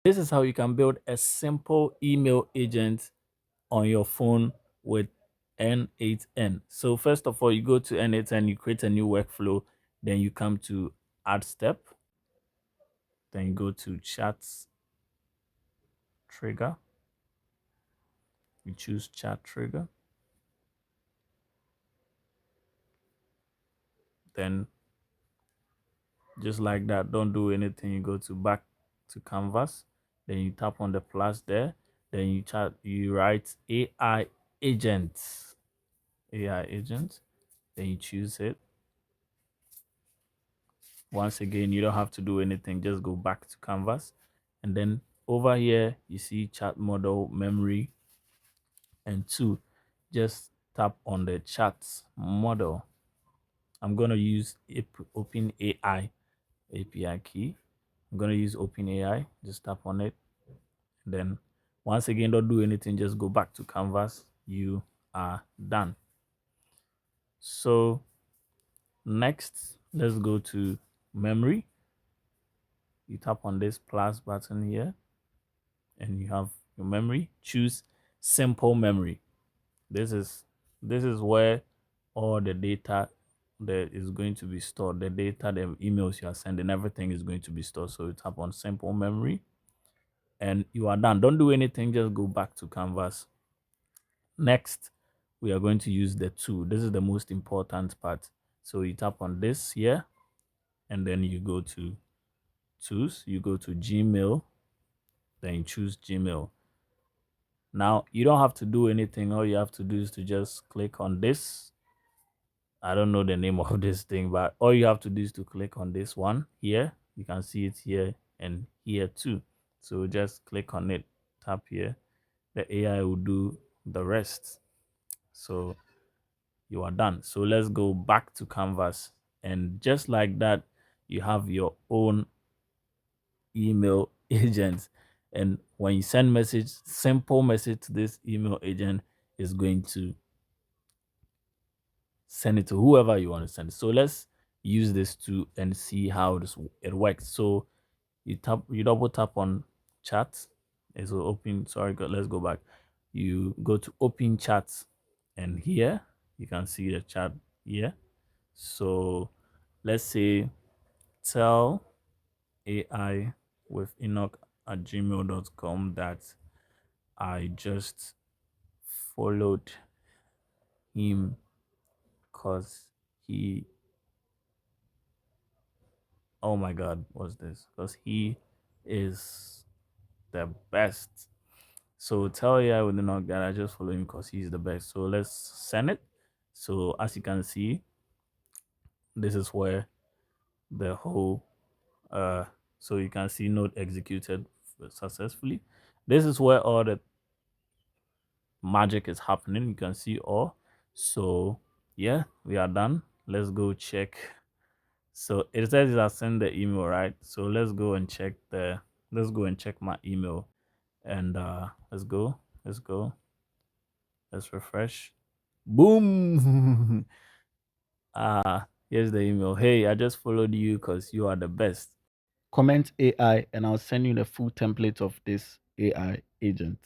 This is how you can build a simple email agent on your phone with n8n. So first of all, you go to n8n, you create a new workflow, then you come to add step, then you go to chat trigger, you choose chat trigger, then just like that, don't do anything, you go to back to canvas, then you tap on the plus there, then you write AI agent, then you choose it. Once again, you don't have to do anything, just go back to canvas, and then over here you see chat model memory, and two, just tap on the chat model. I'm going to use OpenAI API key. I'm going to use OpenAI, just tap on it. Then once again, don't do anything, just go back to canvas. You are done. So next, let's go to memory. You tap on this plus button here and you have your memory. Choose simple memory. This is where all the data that is going to be stored, the data, the emails you are sending, everything is going to be stored. So you tap on simple memory and you are done. Don't do anything, just go back to canvas. Next, we are going to use the tool. This is the most important part. So you tap on this here and then you go to tools, you go to Gmail, then you choose Gmail. Now you don't have to do anything. All you have to do is to just click on this. I don't know the name of this thing, but all you have to do is to click on this one here. You can see it here and here too. So just click on it, tap here. The AI will do the rest. So you are done. So let's go back to canvas, and just like that, you have your own email agent. And when you send message, simple message to this email agent is going to send it to whoever you want to send it. So let's use this to and see how it works. So you double tap on chat. It will open. Sorry, let's go back. You go to open chat, and here you can see the chat here. So let's say tell AI with Enoch at gmail.com that I just followed him because he, oh my god, what's this? Because he is the best. So tell AI with Enoch that I just follow him because he's the best. So let's send it. So as you can see, this is where the whole so you can see node executed successfully. This is where all the magic is happening. You can see all. So yeah, we are done. Let's go check. So it says it has sent the email, right? So let's go and check my email, and let's refresh. Boom. Here's the email. Hey, I just followed you because you are the best. Comment AI and I'll send you the full template of this AI agent.